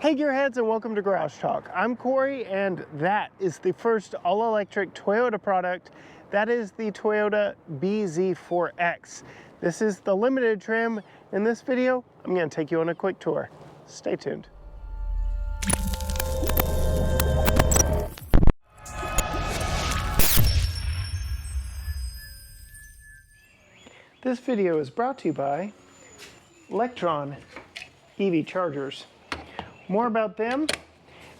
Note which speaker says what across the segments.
Speaker 1: Hey Gearheads, and welcome to Garage Talk. I'm Corey, and that is the first all-electric Toyota product. That is the Toyota bZ4X. This is the limited trim. In this video, I'm going to take you on a quick tour. Stay tuned. This video is brought to you by Electron EV chargers. More about them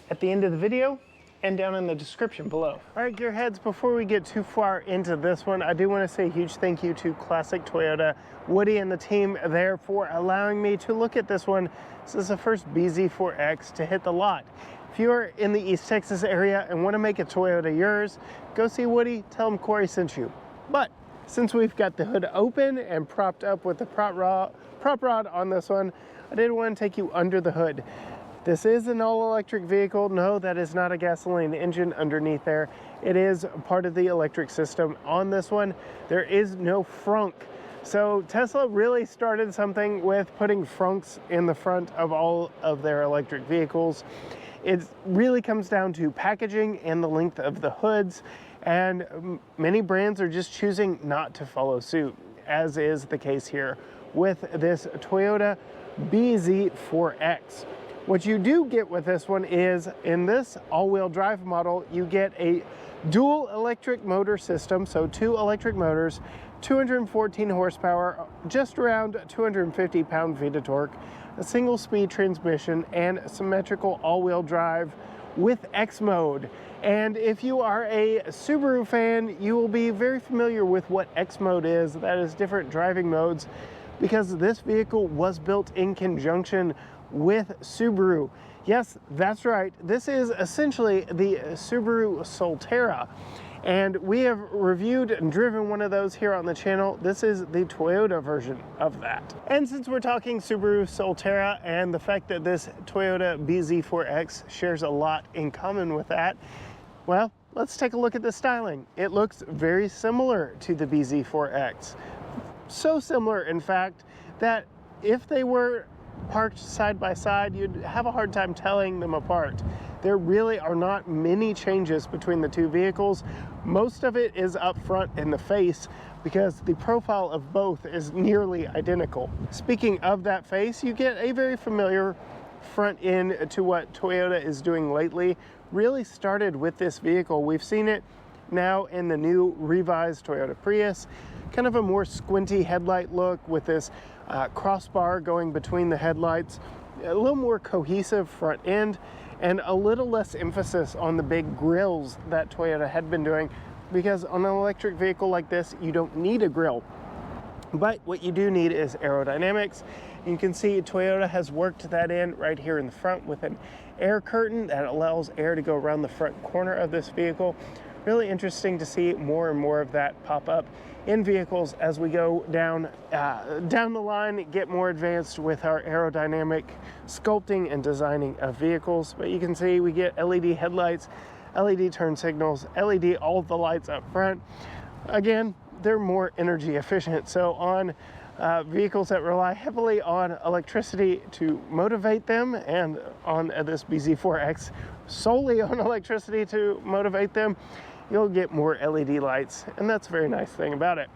Speaker 1: at the end of the video and down in the description below. All right, Gearheads, before we get too far into this one, I do want to say a huge thank you to Classic Toyota, Woody and the team there for allowing me to look at this one. This is the first bZ4X to hit the lot. If you're in the East Texas area and want to make a Toyota yours, go see Woody, tell him Corey sent you. But since we've got the hood open and propped up with the prop rod on this one, I did want to take you under the hood. This is an all-electric vehicle. No, that is not a gasoline engine underneath there. It is part of the electric system on this one. There is no frunk. So Tesla really started something with putting frunks in the front of all of their electric vehicles. It really comes down to packaging and the length of the hoods, and many brands are just choosing not to follow suit, as is the case here with this Toyota bZ4X. What you do get with this one is, in this all-wheel drive model, you get a dual electric motor system, so 2 electric motors, 214 horsepower, just around 250 pound-feet of torque, a single-speed transmission, and symmetrical all-wheel drive with X mode. And if you are a Subaru fan, you will be very familiar with what X mode is. That is different driving modes, because this vehicle was built in conjunction with Subaru. Yes, that's right. This is essentially the Subaru Solterra, and we have reviewed and driven one of those here on the channel. This is the Toyota version of that. And since we're talking Subaru Solterra and the fact that this Toyota bZ4X shares a lot in common with that, well, let's take a look at the styling. It looks very similar to the bZ4X. So similar, in fact, that if they were parked side by side, you'd have a hard time telling them apart. There really are not many changes between the two vehicles. Most of it is up front in the face, because the profile of both is nearly identical. Speaking of that face, you get a very familiar front end to what Toyota is doing lately. Really started with this vehicle. We've seen it now in the new revised Toyota Prius, kind of a more squinty headlight look with this crossbar going between the headlights, a little more cohesive front end, and a little less emphasis on the big grills that Toyota had been doing, because on an electric vehicle like this, you don't need a grill. But what you do need is aerodynamics. You can see Toyota has worked that in right here in the front with an air curtain that allows air to go around the front corner of this vehicle. Really interesting to see more and more of that pop up in vehicles as we go down the line, get more advanced with our aerodynamic sculpting and designing of vehicles. But you can see we get LED headlights, LED turn signals, LED all the lights up front. Again, they're more energy efficient. So on vehicles that rely heavily on electricity to motivate them, and on this bZ4X solely on electricity to motivate them, you'll get more LED lights, and that's a very nice thing about it.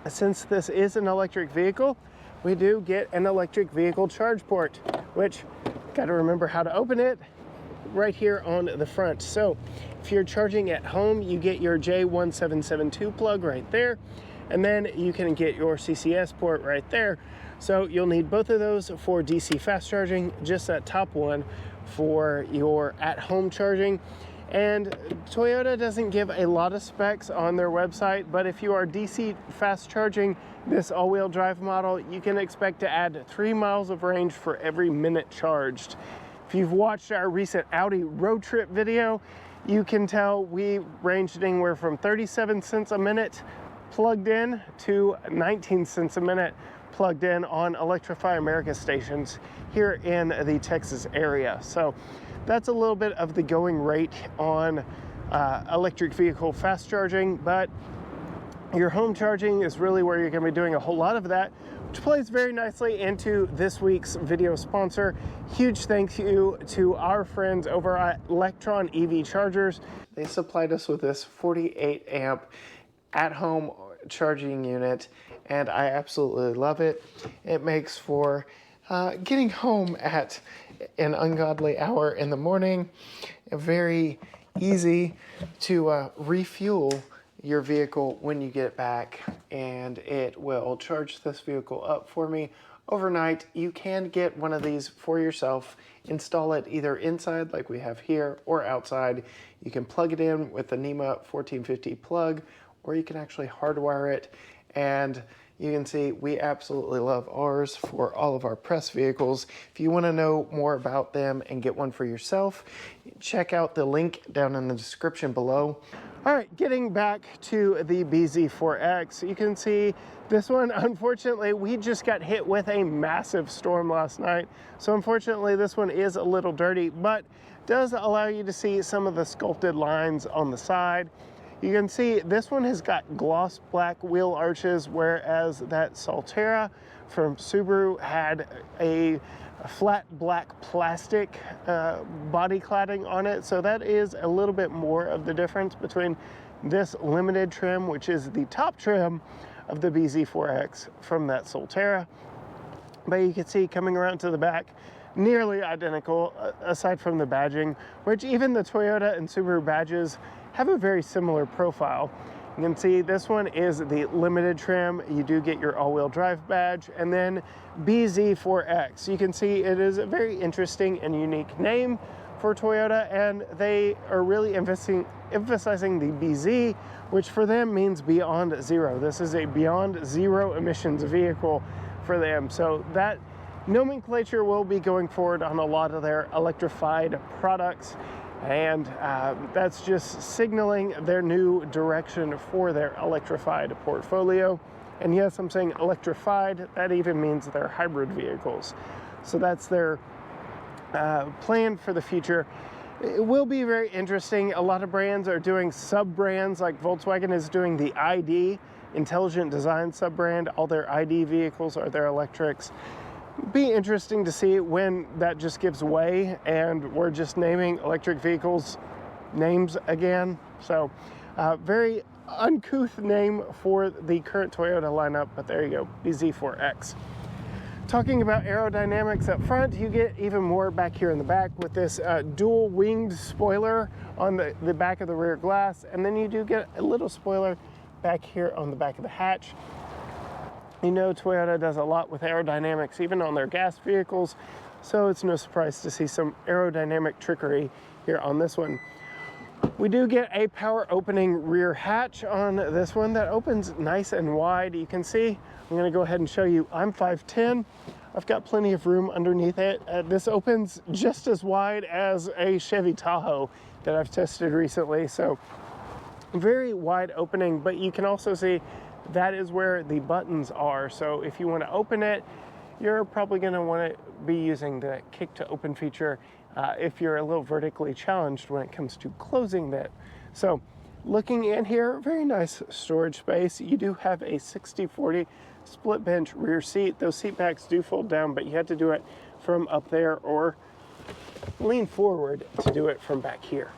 Speaker 1: Since this is an electric vehicle, we do get an electric vehicle charge port, which, got to remember how to open it, right here on the front. So if you're charging at home, you get your J1772 plug right there, and then you can get your CCS port right there. So you'll need both of those for DC fast charging, just that top one for your at-home charging. And Toyota doesn't give a lot of specs on their website, but if you are DC fast charging this all-wheel drive model, you can expect to add 3 miles of range for every minute charged. If you've watched our recent Audi road trip video, you can tell we ranged anywhere from 37 cents a minute plugged in to 19 cents a minute plugged in on Electrify America stations here in the Texas area. So that's a little bit of the going rate on electric vehicle fast charging, but your home charging is really where you're going to be doing a whole lot of that. which plays very nicely into this week's video sponsor. Huge thank you to our friends over at Electron EV Chargers. They supplied us with this 48 amp at-home charging unit, and I absolutely love it. It makes for getting home at an ungodly hour in the morning. Very easy to refuel your vehicle when you get back, and it will charge this vehicle up for me overnight. You can get one of these for yourself, install it either inside like we have here or outside. You can plug it in with the NEMA 1450 plug, or you can actually hardwire it. And you can see we absolutely love ours for all of our press vehicles. If you want to know more about them and get one for yourself, check out the link down in the description below. All right, getting back to the bZ4X, you can see this one, unfortunately, we just got hit with a massive storm last night. So unfortunately, this one is a little dirty, but does allow you to see some of the sculpted lines on the side. You can see this one has got gloss black wheel arches, whereas that Solterra from Subaru had a flat black plastic body cladding on it. So that is a little bit more of the difference between this limited trim, which is the top trim of the bZ4X, from that Solterra. But you can see coming around to the back, nearly identical, aside from the badging, which even the Toyota and Subaru badges have a very similar profile. You can see this one is the limited trim. You do get your all-wheel drive badge, and then bZ4X. You can see it is a very interesting and unique name for Toyota, and they are really emphasizing the BZ, which for them means beyond zero. This is a beyond zero emissions vehicle for them. So that nomenclature will be going forward on a lot of their electrified products. And that's just signaling their new direction for their electrified portfolio. And yes, I'm saying electrified, that even means they're hybrid vehicles. So that's their plan for the future. It will be very interesting. A lot of brands are doing sub-brands, like Volkswagen is doing the ID, Intelligent Design sub-brand. All their ID vehicles are their electrics. Be interesting to see when that just gives way and we're just naming electric vehicles names again. So very uncouth name for the current Toyota lineup, but there you go, bZ4X. Talking about aerodynamics up front, you get even more back here in the back with this dual winged spoiler on the back of the rear glass, and then you do get a little spoiler back here on the back of the hatch. You know, Toyota does a lot with aerodynamics, even on their gas vehicles, so it's no surprise to see some aerodynamic trickery here on this one. We do get a power opening rear hatch on this one that opens nice and wide. You can see, I'm going to go ahead and show you, I'm 5'10". I've got plenty of room underneath it. This opens just as wide as a Chevy Tahoe that I've tested recently, so very wide opening, but you can also see that is where the buttons are. So if you want to open it, you're probably going to want to be using the kick to open feature if you're a little vertically challenged when it comes to closing that. So looking in here, very nice storage space. You do have a 60/40 split bench rear seat. Those seat backs do fold down, but you have to do it from up there or lean forward to do it from back here.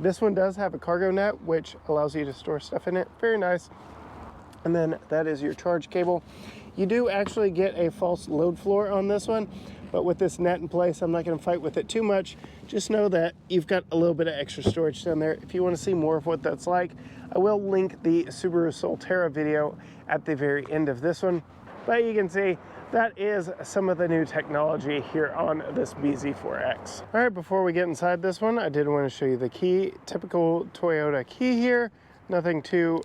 Speaker 1: This one does have a cargo net, which allows you to store stuff in it. Very nice. And then that is your charge cable. You do actually get a false load floor on this one, but with this net in place, I'm not going to fight with it too much. Just know that you've got a little bit of extra storage down there. If you want to see more of what that's like, I will link the Subaru Solterra video at the very end of this one. But you can see that is some of the new technology here on this bZ4X. All right, before we get inside this one, I did want to show you the key. Typical Toyota key here. Nothing too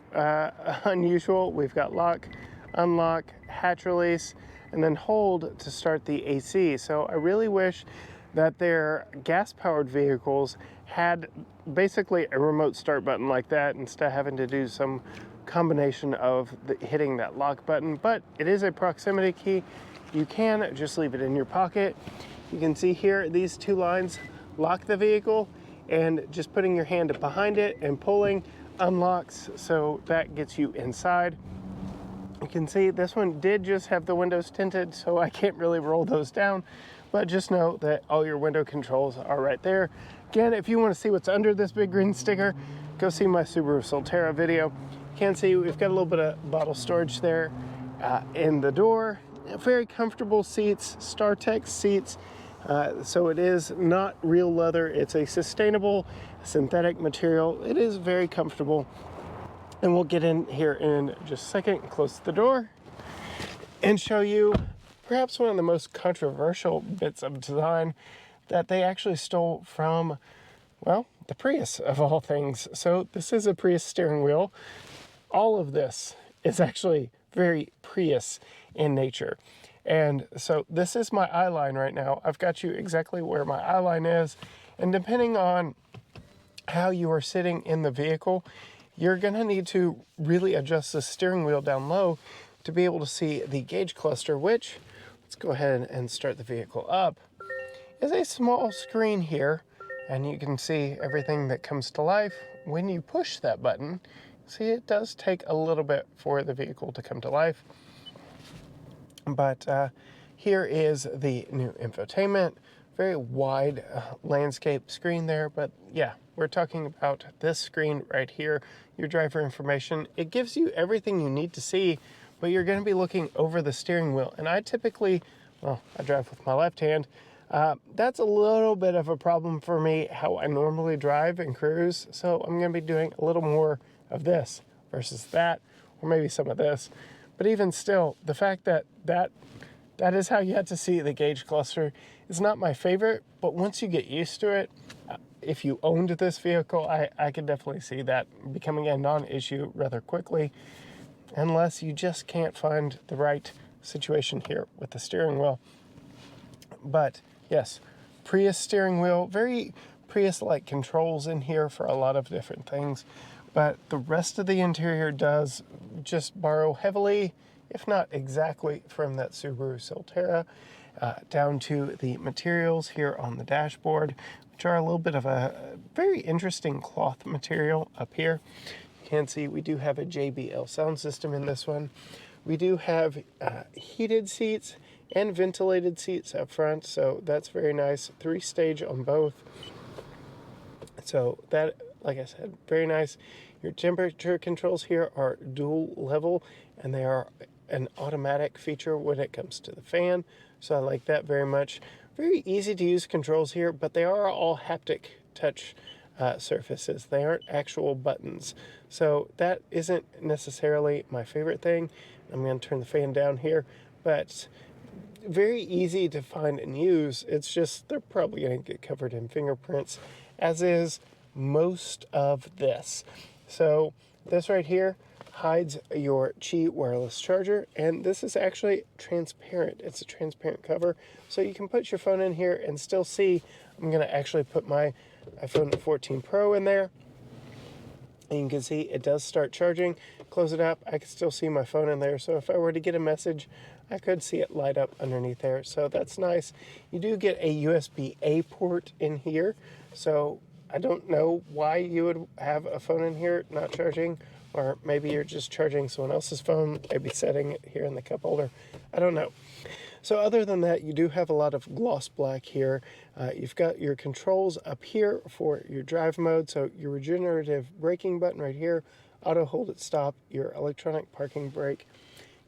Speaker 1: unusual. We've got lock, unlock, hatch release, and then hold to start the AC. So I really wish that their gas-powered vehicles had basically a remote start button like that instead of having to do some combination of hitting that lock button. But it is a proximity key. You can just leave it in your pocket. You can see here, these two lines lock the vehicle, and just putting your hand behind it and pulling unlocks, so that gets you inside. You can see this one did just have the windows tinted, so I can't really roll those down, but just know that all your window controls are right there. Again, if you want to see what's under this big green sticker, go see my Subaru Solterra video. You can see we've got a little bit of bottle storage there in the door. Very comfortable seats, StarTech seats. So it is not real leather. It's a sustainable synthetic material. It is very comfortable. And we'll get in here in just a second, close the door, and show you perhaps one of the most controversial bits of design that they actually stole from, well, the Prius of all things. So this is a Prius steering wheel. All of this is actually very Prius in nature. And so this is my eye line right now. I've got you exactly where my eye line is. And depending on how you are sitting in the vehicle, you're going to need to really adjust the steering wheel down low to be able to see the gauge cluster, which, let's go ahead and start the vehicle up, is a small screen here. And you can see everything that comes to life when you push that button. See, it does take a little bit for the vehicle to come to life. But here is the new infotainment. Very wide landscape screen there, but yeah, we're talking about this screen right here, your driver information. It gives you everything you need to see, but you're going to be looking over the steering wheel. And I typically, well, I drive with my left hand. That's a little bit of a problem for me, how I normally drive and cruise. So I'm going to be doing a little more of this versus that, or maybe some of this. But even still, the fact that that is how you have to see the gauge cluster is not my favorite, but once you get used to it, if you owned this vehicle, I could definitely see that becoming a non-issue rather quickly, unless you just can't find the right situation here with the steering wheel. But yes, Prius steering wheel, very Prius-like controls in here for a lot of different things, but the rest of the interior does just borrow heavily, if not exactly, from that Subaru Solterra, down to the materials here on the dashboard, which are a little bit of a very interesting cloth material up here. You can see we do have a JBL sound system in this one. We do have heated seats and ventilated seats up front, so that's very nice. 3-stage on both. So that, like I said, very nice. Your temperature controls here are dual level, and they are an automatic feature when it comes to the fan. So I like that very much. Very easy to use controls here, but they are all haptic touch surfaces. They aren't actual buttons. So that isn't necessarily my favorite thing. I'm going to turn the fan down here, but very easy to find and use. It's just they're probably going to get covered in fingerprints, as is most of this. So this right here hides your Qi wireless charger, and this is actually transparent. It's a transparent cover, so you can put your phone in here and still see. I'm going to actually put my iPhone 14 Pro in there, and you can see it does start charging. Close it up, I can still see my phone in there, so if I were to get a message, I could see it light up underneath there, so that's nice. You do get a USB-A port in here, so I don't know why you would have a phone in here not charging, or maybe you're just charging someone else's phone, maybe setting it here in the cup holder. I don't know. So other than that, you do have a lot of gloss black here. You've got your controls up here for your drive mode, so your regenerative braking button right here, auto hold at stop, your electronic parking brake,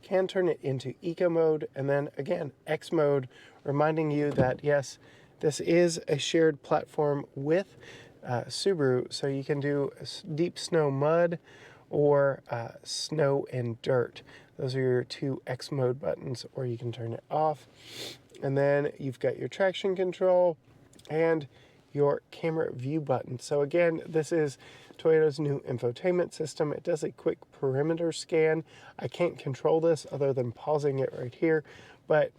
Speaker 1: can turn it into eco mode, and then again, X mode, reminding you that yes, this is a shared platform with Subaru, so you can do deep snow mud or snow and dirt. Those are your two X mode buttons, or you can turn it off. And then you've got your traction control and your camera view button. So again, this is Toyota's new infotainment system. It does a quick perimeter scan. I can't control this other than pausing it right here, but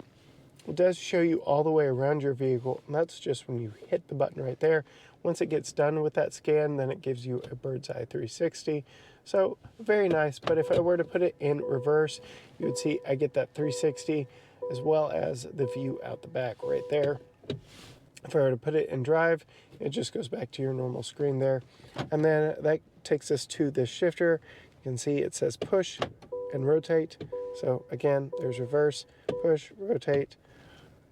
Speaker 1: it does show you all the way around your vehicle, and that's just when you hit the button right there. Once it gets done with that scan, then it gives you a bird's eye 360. So very nice, but if I were to put it in reverse, you would see I get that 360 as well as the view out the back right there. If I were to put it in drive, it just goes back to your normal screen there. And then that takes us to this shifter. You can see it says push and rotate.
Speaker 2: So again, there's reverse, push, rotate,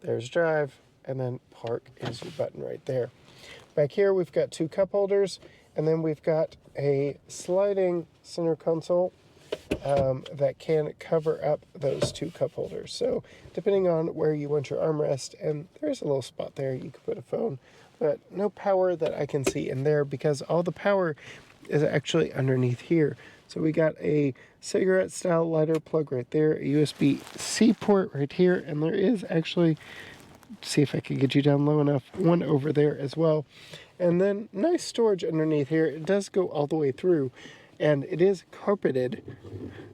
Speaker 2: there's drive, and then park is your button right there. Back here we've got 2 cup holders, and then we've got a sliding center console that can cover up those 2 cup holders. So depending on where you want your armrest, and there's a little spot there you could put a phone, but no power that I can see in there because all the power is actually underneath here. So we got a cigarette style lighter plug right there, a USB-C port right here, and there is actually, see if I can get you down low enough, one over there as well. And then nice storage underneath here. It does go all the way through, and it is carpeted.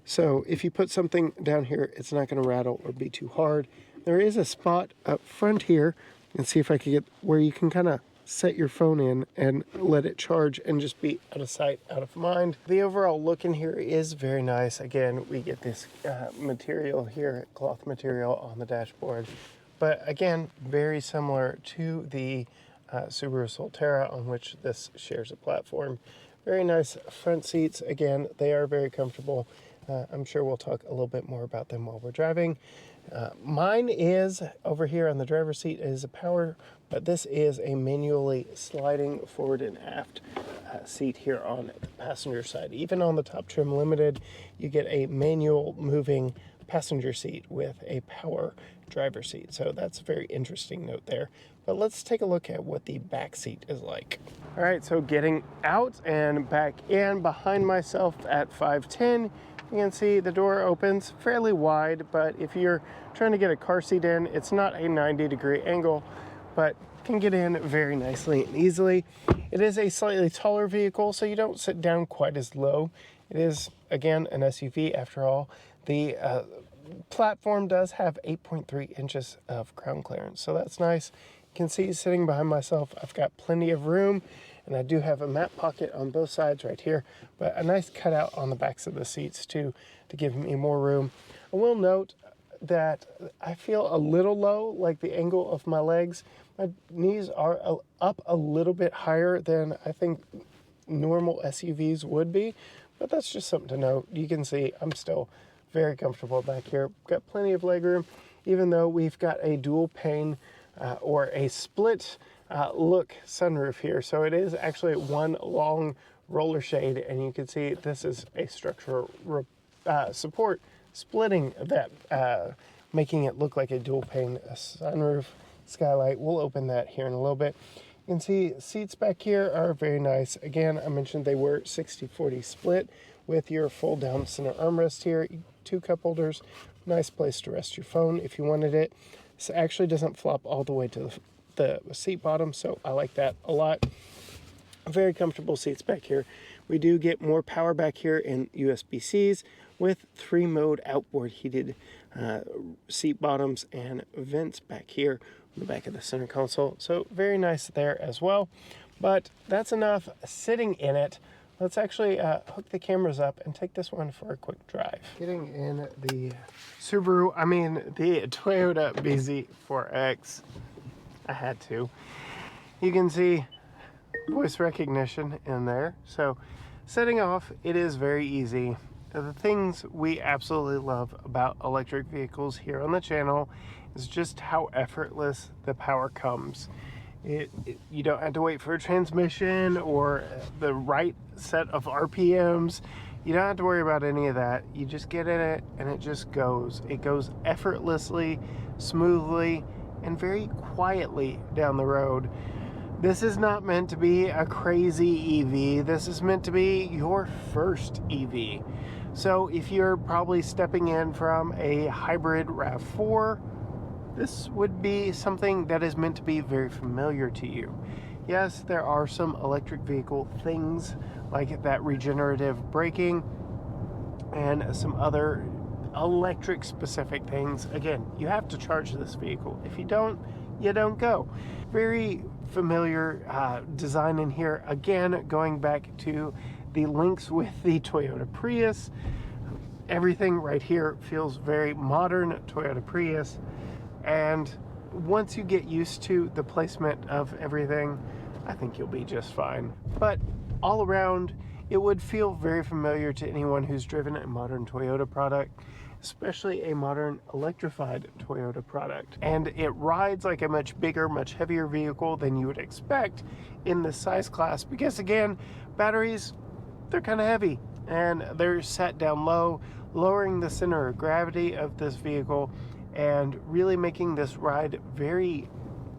Speaker 2: So if you put something down here, it's not going to rattle or be too hard. There is a spot up front here, and see if I can get where you can kind of set your phone in and let it charge and just be out of sight, out of mind. The overall look in here is very nice. Again, we get this material here, cloth material on the dashboard. But again, very similar to the Subaru Solterra, on which this shares a platform. Very nice front seats. Again, they are very comfortable. I'm sure we'll talk a little bit more about them while we're driving. Mine is over here on the driver's seat is a power, but this is a manually sliding forward and aft seat here on the passenger side. Even on the Top Trim Limited, you get a manual moving passenger seat with a power driver seat. So that's a very interesting note there. But let's take a look at what the back seat is like. All right, so getting out and back in behind myself at 5'10", you can see the door opens fairly wide, but if you're trying to get a car seat in, it's not a 90-degree angle, but can get in very nicely and easily. It is a slightly taller vehicle, so you don't sit down quite as low. It is, again, an SUV after all. The platform does have 8.3 inches of ground clearance, so that's nice. You can see sitting behind myself, I've got plenty of room, and I do have a mat pocket on both sides right here, but a nice cutout on the backs of the seats too to give me more room. I will note that I feel a little low, like the angle of my legs. My knees are up a little bit higher than I think normal SUVs would be, but that's just something to note. You can see I'm still very comfortable back here. Got plenty of legroom, even though we've got a dual pane or a split look sunroof here. So it is actually one long roller shade, and you can see this is a structural support splitting that, making it look like a dual pane sunroof skylight. We'll open that here in a little bit. You can see seats back here are very nice. Again, I mentioned they were 60-40 split with your fold down center armrest here, 2 cup holders, nice place to rest your phone if you wanted it. This actually doesn't flop all the way to the seat bottom, so I like that a lot. Very comfortable seats back here. We do get more power back here in USB-Cs with 3-mode outboard heated seat bottoms and vents back here on the back of the center console. So very nice there as well. But that's enough sitting in it. Let's actually hook the cameras up and take this one for a quick drive. Getting in the the Toyota bZ4X. I had to. You can see voice recognition in there. So setting off, it is very easy. The things we absolutely love about electric vehicles here on the channel is just how effortless the power comes. You don't have to wait for a transmission or the right set of RPMs. You don't have to worry about any of that. You just get in it and it just goes. It goes effortlessly, smoothly, and very quietly down the road. This is not meant to be a crazy EV. This is meant to be your first EV. So if you're probably stepping in from a hybrid RAV4, this would be something that is meant to be very familiar to you. Yes, there are some electric vehicle things like that regenerative braking and some other electric specific things. Again, you have to charge this vehicle. If you don't, you don't go. Very familiar design in here. Again, going back to the links with the Toyota Prius. Everything right here feels very modern Toyota Prius. And once you get used to the placement of everything, I think you'll be just fine. But all around, it would feel very familiar to anyone who's driven a modern Toyota product. especially a modern electrified Toyota product. And it rides like a much bigger, much heavier vehicle than you would expect in this size class, because again, batteries, they're kind of heavy and they're set down low, lowering the center of gravity of this vehicle and really making this ride very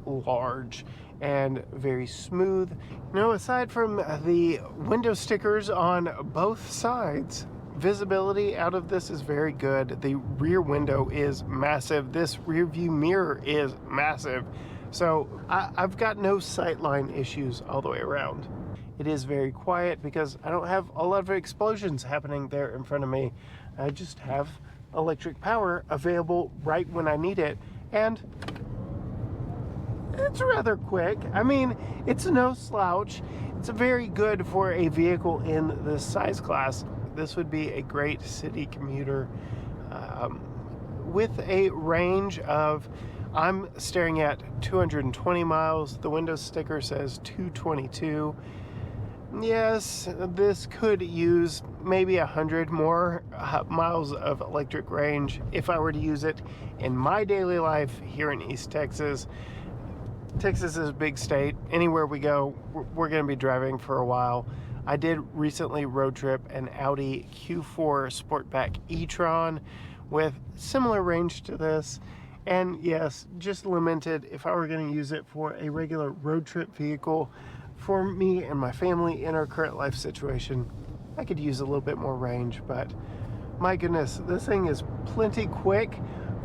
Speaker 2: large and very smooth. You know, aside from the window stickers on both sides, visibility out of this is very good. The rear window is massive. This rear view mirror is massive. So I've got no sightline issues all the way around. It is very quiet because I don't have a lot of explosions happening there in front of me. I just have electric power available right when I need it, and it's rather quick. I mean, it's no slouch. It's very good for a vehicle in this size class. This would be a great city commuter with a range of, I'm staring at 220 miles. The window sticker says 222. Yes, this could use maybe 100 more miles of electric range if I were to use it in my daily life here in East Texas. Texas is a big state. Anywhere we go, we're going to be driving for a while. I did recently road trip an Audi Q4 Sportback e-tron with similar range to this. And yes, just limited if I were going to use it for a regular road trip vehicle. For me and my family in our current life situation, I could use a little bit more range, but my goodness, this thing is plenty quick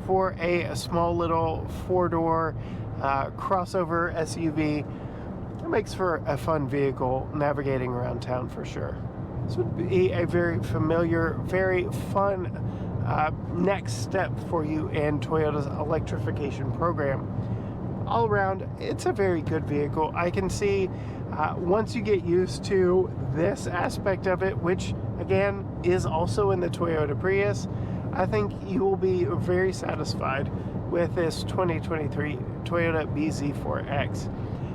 Speaker 2: for a small little four-door crossover SUV. It makes for a fun vehicle navigating around town for sure. This would be a very familiar, very fun next step for you in Toyota's electrification program. All around, it's a very good vehicle. I can see once you get used to this aspect of it, which again is also in the Toyota Prius, I think you will be very satisfied with this 2023 Toyota bZ4X.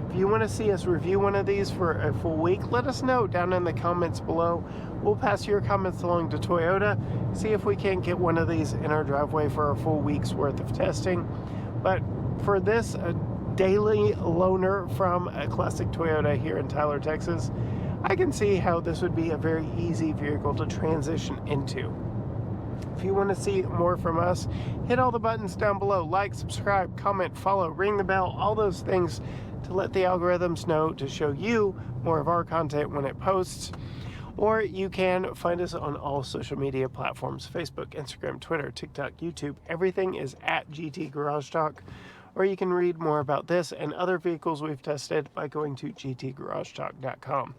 Speaker 2: If you want to see us review one of these for a full week, let us know down in the comments below. We'll pass your comments along to Toyota, see if we can't get one of these in our driveway for a full week's worth of testing. But for this daily loaner from a classic Toyota here in Tyler, Texas, I can see how this would be a very easy vehicle to transition into. If you want to see more from us, hit all the buttons down below. Like, subscribe, comment, follow, ring the bell, all those things to let the algorithms know to show you more of our content when it posts. Or you can find us on all social media platforms: Facebook, Instagram, Twitter, TikTok, YouTube. Everything is at GT Garage Talk. Or you can read more about this and other vehicles we've tested by going to gtgaragetalk.com.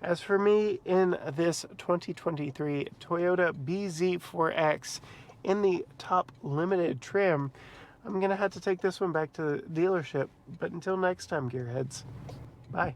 Speaker 2: As for me, in this 2023 Toyota bZ4X in the top limited trim, I'm going to have to take this one back to the dealership. But until next time, gearheads, bye.